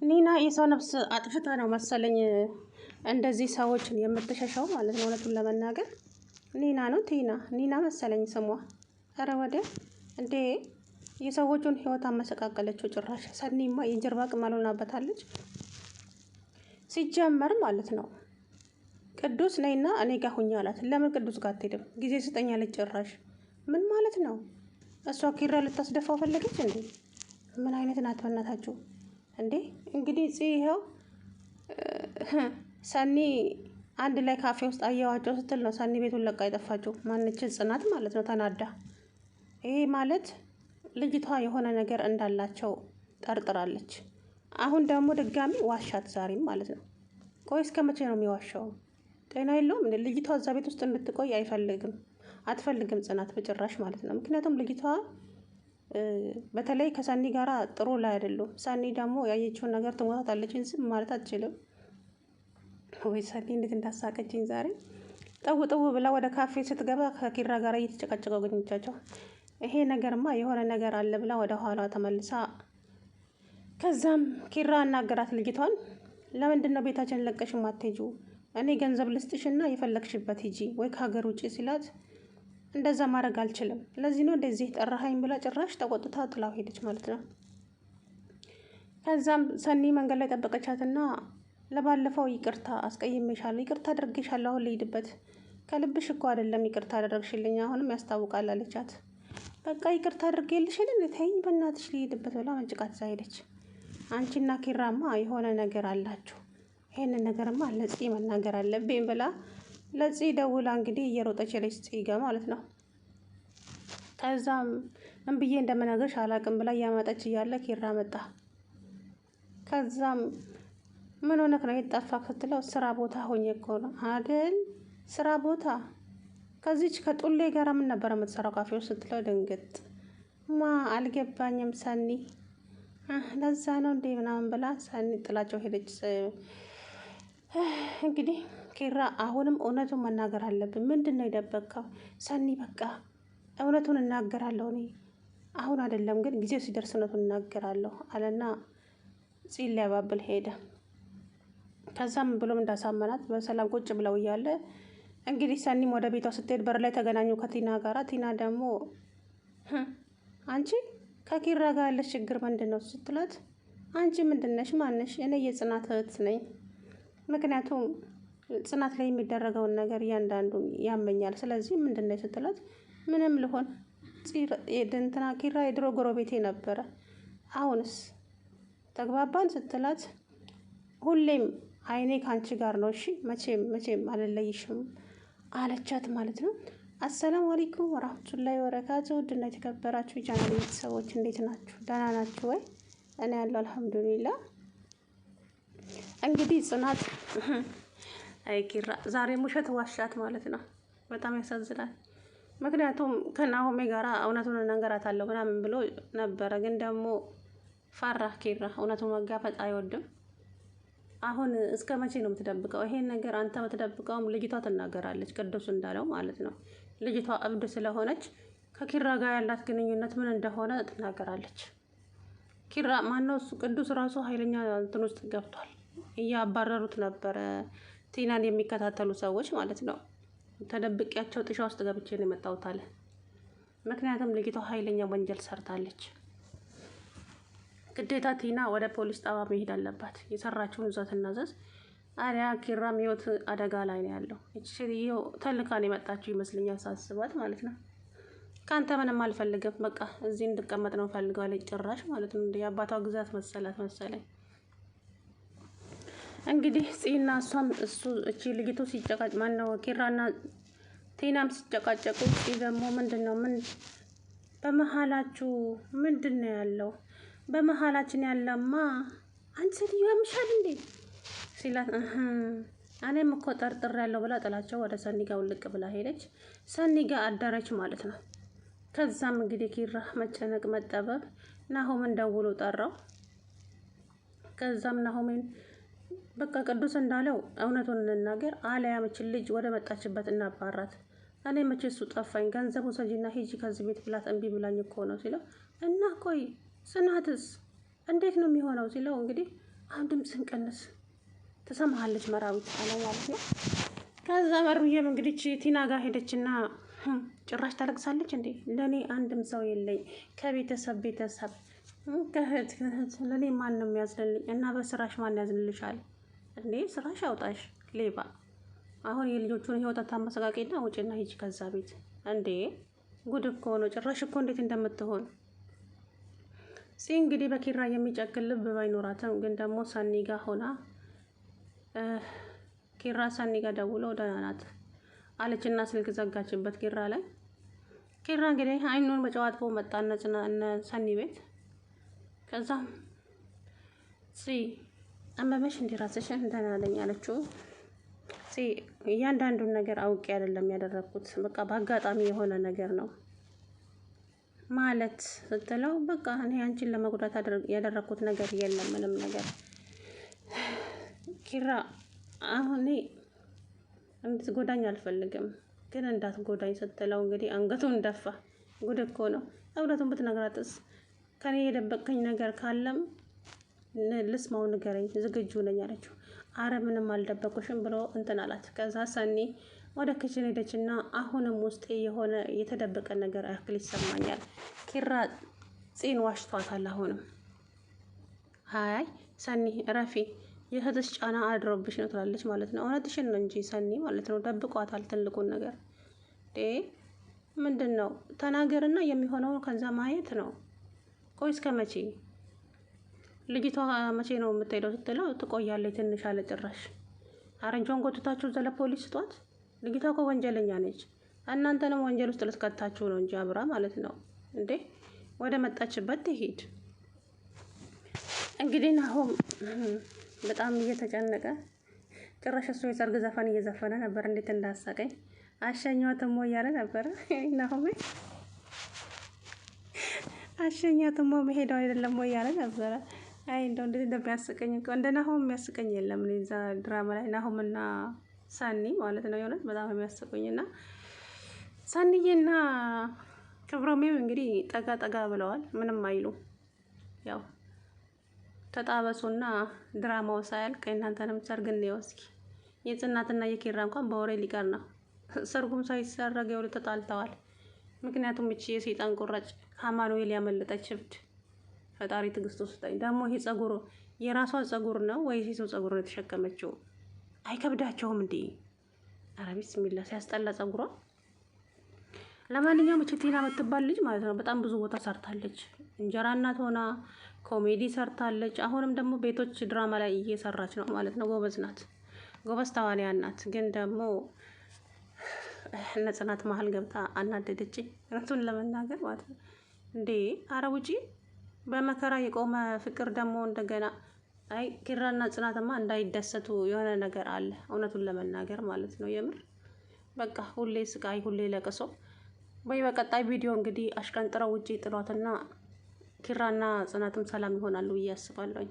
ኒና የሰው ነፍስ አጥፍታ ነው መሰለኝ እንደዚህ ሰዎችን የምትሸሸው ማለት ነው። እውነቱን ለመናገር ኒና ነው ኒና መሰለኝ ስሟ። ኧረ ወዲያ እንዴ የሰዎቹን ህይወት አመሰቃቀለችው። ጭራሽ ሰኒማ የጀርባ ቅማል ሆናበታለች። ሲጀመር ማለት ነው ቅዱስ ነይና እኔ ጋር ሁኚ አላት። ለምን ቅዱስ ጋር አትሄድም? ጊዜ ስጠኝ አለች። ጭራሽ ምን ማለት ነው? እሷ ኪራ ልታስደፋው ፈለገች እንዴ? ምን አይነት ናት በእናታችሁ እንዴ? እንግዲህ ይኸው ሰኒ አንድ ላይ ካፌ ውስጥ አየዋቸው ስትል ነው ሰኒ ቤቱን ለቃ የጠፋችው። ማነች? ጽናት ማለት ነው ተናዳ። ይሄ ማለት ልጅቷ የሆነ ነገር እንዳላቸው ጠርጥራለች። አሁን ደግሞ ድጋሚ ዋሻት ዛሬም ማለት ነው። ቆይ እስከ መቼ ነው የሚዋሻው? ጤና የለውም እንዴ? ልጅቷ እዛ ቤት ውስጥ እንድትቆይ አትፈልግም ጽናት በጭራሽ ማለት ነው። ምክንያቱም ልጅቷ በተለይ ከሰኒ ጋራ ጥሩ ላይ አይደሉም። ሰኒ ደግሞ ያየችውን ነገር ትሞታታለች፣ ዝም ማለት አትችልም። ወይ ሰኒ እንዴት እንዳሳቀችኝ ዛሬ። ጠው ብላ ወደ ካፌ ስትገባ ከኪራ ጋር እየተጨቃጨቀው አገኘቻቸው። ይሄ ነገርማ የሆነ ነገር አለ ብላ ወደ ኋላ ተመልሳ ከዛም ኪራ አናገራት ልጅቷን። ለምንድን ነው ቤታችን ለቀሽ ማትሄጂው? እኔ ገንዘብ ልስጥሽና የፈለግሽበት ሂጂ ወይ ከሀገር ውጪ ሲላት እንደዛ ማድረግ አልችልም፣ ለዚህ ነው እንደዚህ ጠራሃኝ ብላ ጭራሽ ተቆጥታ ጥላው ሄደች ማለት ነው። ከዛም ሰኒ መንገድ ላይ ጠበቀቻትና ለባለፈው ይቅርታ አስቀይሜሻለሁ፣ ይቅርታ አድርጌሻለሁ፣ አሁን ልሂድበት። ከልብሽ እኮ አይደለም ይቅርታ አደረግሽልኝ፣ አሁንም ያስታውቃል አለቻት። በቃ ይቅርታ አድርጌልሽን ተይኝ በእናትሽ ልሂድበት ብላ መንጭቃት ይዛ ሄደች። አንቺና ኪራማ የሆነ ነገር አላችሁ፣ ይሄንን ነገርማ ለጽ መናገር አለብኝ ብላ ለጽ ደውላ እንግዲህ እየሮጠች ሄደች ጽ ጋ ማለት ነው። ከዛም ምን ብዬ እንደምነግርሽ አላቅም ብላ እያመጠች እያለ ኪራ መጣ። ከዛም ምን ሆነክ ነው የጠፋክ ስትለው ስራ ቦታ ሆኜ እኮ ነው አይደል? ስራ ቦታ ከዚች ከጡሌ ጋር ምን ነበር የምትሰራው ካፌ ውስጥ ስትለው ድንግጥ አልገባኝም ሰኒ ለዛ ነው እንዴ ምናምን ብላ ሰኒ ጥላቸው ሄደች። እንግዲህ ኪራ አሁንም እውነቱን መናገር አለብን። ምንድን ነው የደበቅከው? ሰኒ በቃ እውነቱን እናገራለሁ እኔ አሁን አይደለም ግን ጊዜው ሲደርስ እውነቱን እናገራለሁ አለና ፂን ሊያባብል ሄደ። ከዛም ብሎም እንዳሳመናት በሰላም ቁጭ ብለው እያለ እንግዲህ ሰኒም ወደ ቤቷ ስትሄድ በር ላይ ተገናኙ ከቲና ጋራ። ቲና ደግሞ አንቺ ከኪራ ጋር ያለሽ ችግር ምንድን ነው ስትላት፣ አንቺ ምንድነሽ? ማነሽ? እኔ የጽናት እህት ነኝ። ምክንያቱም ጽናት ላይ የሚደረገውን ነገር እያንዳንዱን ያመኛል። ስለዚህ ምንድነው ስትላት፣ ምንም ልሆን እንትና ኪራ የድሮ ጎረቤቴ ነበረ። አሁንስ ተግባባን ስትላት፣ ሁሌም አይኔ ከአንቺ ጋር ነው እሺ፣ መቼም አልለይሽም አለቻት ማለት ነው። አሰላሙ አለይኩም ወራህመቱላሂ ወበረካቱ። ውድና የተከበራችሁ የቻናሌ ቤተሰቦች እንዴት ናችሁ? ደህና ናችሁ ወይ? እኔ ያለው አልሐምዱሊላህ። እንግዲህ ጽናት አይ ኪራ ዛሬ ውሸት ዋሻት ማለት ነው። በጣም ያሳዝናል። ምክንያቱም ከናሆሜ ጋራ እውነቱን እነግራታለሁ ምናምን ብሎ ነበረ፣ ግን ደግሞ ፈራ ኪራ። እውነቱን መጋፈጥ አይወድም። አሁን እስከ መቼ ነው የምትደብቀው? ይሄን ነገር አንተ የምትደብቀውም ልጅቷ ትናገራለች፣ ቅዱስ እንዳለው ማለት ነው። ልጅቷ እብድ ስለሆነች ከኪራ ጋር ያላት ግንኙነት ምን እንደሆነ ትናገራለች። ኪራ ማነው እሱ? ቅዱስ ራሱ ኃይለኛ እንትን ውስጥ ገብቷል። እያባረሩት ነበረ ቲናን የሚከታተሉ ሰዎች ማለት ነው። ተደብቂያቸው ጥሻ ውስጥ ገብቼ ነው የመጣሁት አለ። ምክንያቱም ልጅቷ ኃይለኛ ወንጀል ሰርታለች። ግዴታ ቲና ወደ ፖሊስ ጣቢያ መሄድ አለባት። የሰራችውን እዛ ትናዘዝ። አሪያ ኪራም ህይወት አደጋ ላይ ነው ያለው። እቺ ሴትዮ ተልካን የመጣችው ይመስለኛል ሳስባት ማለት ነው። ካንተ ምንም አልፈልግም፣ በቃ እዚህ እንድቀመጥ ነው ፈልገው አለች። ጭራሽ ማለት ነው እንደ የአባቷ ግዛት መሰለኝ። እንግዲህ ጽና እሷም እቺ ልጅቱ ሲጨቃጭ ማነው ኪራና ቲናም ሲጨቃጨቁ ደግሞ ምንድነው ምን በመሃላችሁ ምንድነው ያለው? በመሃላችን ያለማ አንቺ ሴትዮ ያምሻል እንዴ ሲላት፣ እኔም እኮ ጠርጥር ያለው ብላ ጥላቸው ወደ ሰኒ ጋር ውልቅ ብላ ሄደች። ሰኒ ጋር አደረች ማለት ነው። ከዛም እንግዲህ ኪራ መጨነቅ መጠበብ ናሆምን ደውሎ ጠራው። ከዛም ናሆምን በቃ ቅዱስ እንዳለው እውነቱን እንናገር አለያ መችል ልጅ ወደ መጣችበት እናባራት። እኔ መቼ እሱ ጠፋኝ፣ ገንዘቡ ሰጂና ሂጂ ከዚህ ቤት ብላት እምቢ ብላኝ እኮ ነው ሲለው፣ እና ቆይ ጽናትስ እንዴት ነው የሚሆነው ሲለው፣ እንግዲህ አሁን ድምፅህን ቀንስ ትሰማሃለች መራዊት አለ ማለት ነው። ከዛ መሩዬም እንግዲህ ቲና ጋር ሄደችና ጭራሽ ታለቅሳለች እንዴ? ለእኔ አንድም ሰው የለኝ ከቤተሰብ ከእህት ለእኔ ማንም ያዝንልኝ እና በስራሽ ማን ያዝንልሻል እንዴ? ስራሽ ያውጣሽ ሌባ። አሁን የልጆቹን ህይወት አታመሰቃቂና ውጭና ሂጂ ከዛ ቤት እንዴ። ጉድ እኮ ነው ጭራሽ እኮ እንዴት እንደምትሆን እንግዲህ በኪራ የሚጨክል ልብ ባይኖራትም ግን ደግሞ ሰኒ ጋር ሆና ኪራ ሰኒ ጋር ደውለው ደህና ናት አለችና ስልክ ዘጋችበት ኪራ ላይ። ኪራ እንግዲህ አይኑን በጨዋጥቦ መጣ እነ ሰኒ ቤት። ከዛ አመመሽ እንዲ ራስሽን ደህና ነኝ አለችው። እያንዳንዱን ነገር አውቄ አይደለም ያደረኩት በቃ በአጋጣሚ የሆነ ነገር ነው ማለት ስትለው፣ በቃ እኔ አንቺን ለመጉዳት ያደረኩት ነገር የለም ምንም ነገር። ኪራ አሁን እንድትጎዳኝ አልፈልግም ግን እንዳትጎዳኝ ስትለው እንግዲህ አንገቱን ደፋ። ጉድ እኮ ነው። እውነቱን ብትነግራትስ? ከኔ የደበቀኝ ነገር ካለም ልስማው ንገረኝ ዝግጁ ነኝ አለችው። አረ ምንም አልደበቁሽም ብሎ እንትን አላት። ከዛ ሰኒ ወደ ክችን ሄደችና አሁንም ውስጤ የሆነ የተደበቀ ነገር ያክል ይሰማኛል። ኪራ ጽን ዋሽቷታል። አሁንም አይ ሰኒ ረፊ የእህትሽ ጫና አድሮብሽ ነው ትላለች ማለት ነው። እውነትሽን ነው እንጂ ሰኒ ማለት ነው ደብቋታል ትልቁን ነገር። ምንድን ነው ተናገርና የሚሆነውን ከዛ ማየት ነው። ቆይ እስከ መቼ? ልጅቷ መቼ ነው የምትሄደው ስትለው ትቆያለች ትንሽ አለ ጭራሽ። አረንጇን ጎትታችሁ ዘለ ፖሊስ ስጧት። ልጅቷ እኮ ወንጀለኛ ነች። እናንተንም ወንጀል ውስጥ ልትከታችሁ ነው እንጂ አብራ ማለት ነው እንዴ። ወደ መጣችበት ትሄድ። እንግዲህ ናሆም በጣም እየተጨነቀ ጭራሽ እሱ የሰርግ ዘፈን እየዘፈነ ነበር። እንዴት እንዳሳቀኝ አሸኛትም እያለ ነበር ናሆም። አሸኛትም መሄደው አይደለም እያለ ነበረ። አይ እንደው እንዴት እንደሚያስቀኝ እኮ እንደ ናሆም የሚያስቀኝ የለም። እዛ ድራማ ላይ ናሆምና ሰኒ ማለት ነው የሆነ በጣም የሚያስቀኝና ሰኒዬና ክብሮሜም እንግዲህ ጠጋ ጠጋ ብለዋል። ምንም አይሉ ያው ተጣበሱና ድራማው ሳያልቅ እናንተንም ሰርግ ነው እስኪ። የጽናትና የኪራ እንኳን በወሬ ሊቀር ነው። ሰርጉም ሳይሰረግ ይኸውልህ ተጣልተዋል። ምክንያቱም እቺ የሰይጣን ቁራጭ ከአማኑኤል ያመለጠች እብድ ፈጣሪ ትዕግስት ውስጠኝ። ደግሞ ይሄ ጸጉር የራሷ ጸጉር ነው ወይስ የሰው ጸጉር ነው የተሸከመችው? አይከብዳቸውም እንዴ? ኧረ ቢስሚላህ ሲያስጠላ ጸጉሯ። ለማንኛውም እቺ ቲና የምትባል ልጅ ማለት ነው በጣም ብዙ ቦታ ሰርታለች። እንጀራ እናት ሆና ኮሜዲ ሰርታለች። አሁንም ደግሞ ቤቶች ድራማ ላይ እየሰራች ነው ማለት ነው። ጎበዝ ናት፣ ጎበዝ ተዋንያን ናት። ግን ደግሞ እነ ጽናት መሀል ገብታ አናደደችኝ እውነቱን ለመናገር ማለት ነው። እንዴ አረ ውጪ በመከራ የቆመ ፍቅር ደግሞ እንደገና አይ ኪራና ጽናትማ እንዳይደሰቱ የሆነ ነገር አለ እውነቱን ለመናገር ማለት ነው። የምር በቃ ሁሌ ስቃይ ሁሌ ለቅሶ። ወይ በቀጣይ ቪዲዮ እንግዲህ አሽቀንጥረው ውጪ ጥሏትና ኪራና ጽናትም ሰላም ይሆናሉ ብዬ አስባለሁኝ።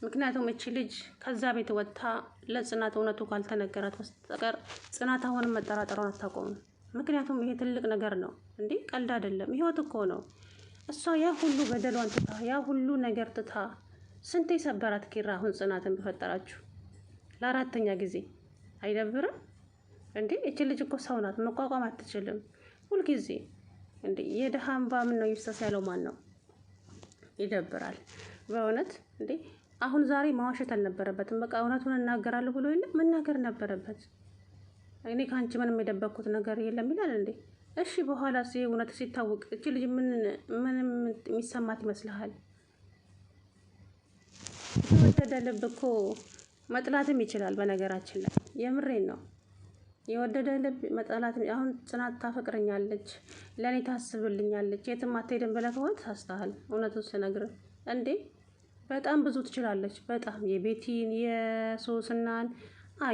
ምክንያቱም እቺ ልጅ ከዛ ቤት ወጥታ ለጽናት እውነቱ ካልተነገራት በስተቀር ጽናት አሁንም መጠራጠሯን አታቆምም። ምክንያቱም ይሄ ትልቅ ነገር ነው እንዴ፣ ቀልድ አይደለም፣ ህይወት እኮ ነው። እሷ ያ ሁሉ በደሏን ትታ ያ ሁሉ ነገር ትታ ስንቴ ሰበራት ኪራ። አሁን ጽናትን በፈጠራችሁ ለአራተኛ ጊዜ አይደብርም እንዴ? እቺ ልጅ እኮ ሰው ናት፣ መቋቋም አትችልም ሁልጊዜ እንዴ። የደሃ እንባ ምን ነው ይፍሰስ ያለው ማን ነው? ይደብራል በእውነት እንዴ። አሁን ዛሬ ማዋሸት አልነበረበትም። በቃ እውነቱን እናገራለሁ ብሎ የለ መናገር ነበረበት። እኔ ከአንቺ ምንም የደበቅኩት ነገር የለም ይላል እንዴ። እሺ በኋላ እውነት ሲታወቅ እቺ ልጅ ምንም የሚሰማት ይመስልሃል? የወደደ ልብ እኮ መጥላትም ይችላል። በነገራችን ላይ የምሬን ነው። የወደደ ልብ መጥላት። አሁን ጽናት ታፈቅረኛለች፣ ለእኔ ታስብልኛለች፣ የትም አትሄድም ብለህ ከሆነ ታስተሃል። እውነቱን ስነግርህ እንዴ በጣም ብዙ ትችላለች። በጣም የቤቲን የሶስናን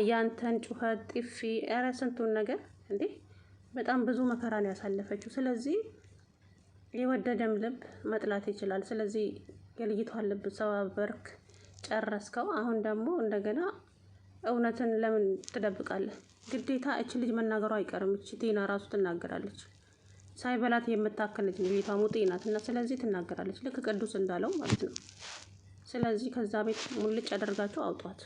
ያንተን ጩኸት ጥፊ፣ ኧረ ስንቱን ነገር እንዴ በጣም ብዙ መከራ ነው ያሳለፈችው። ስለዚህ የወደደም ልብ መጥላት ይችላል። ስለዚህ የልጅቷን ልብ ሰባበርክ፣ ጨረስከው። አሁን ደግሞ እንደገና እውነትን ለምን ትደብቃለህ? ግዴታ እች ልጅ መናገሯ አይቀርም። እች ቲና ራሱ ትናገራለች። ሳይበላት የምታክል ልጅ ቤቷ ሙጤ ናት እና ስለዚህ ትናገራለች። ልክ ቅዱስ እንዳለው ማለት ነው። ስለዚህ ከዛ ቤት ሙልጭ አደርጋችሁ አውጧት።